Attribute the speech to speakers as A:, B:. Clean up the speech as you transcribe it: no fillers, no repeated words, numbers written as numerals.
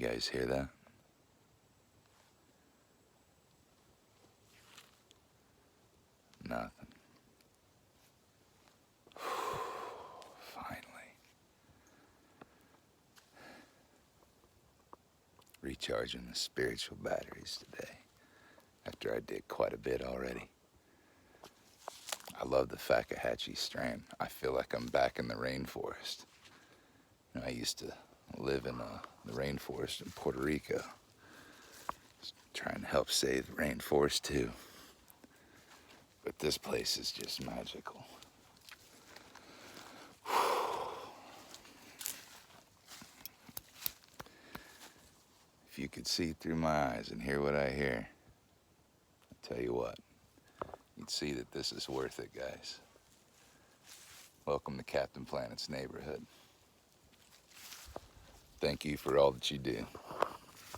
A: guys hear that? Nothing. Finally. Recharging the spiritual batteries today, after I did quite a bit already. I love the Fakahatchee strain. I feel like I'm back in the rainforest. I used to live in the rainforest in Puerto Rico, trying to help save the rainforest too. But this place is just magical. If you could see through my eyes and hear what I hear, I'll tell you what, you'd see that this is worth it, guys. Welcome to Captain Planet's neighborhood. Thank you for all that you do.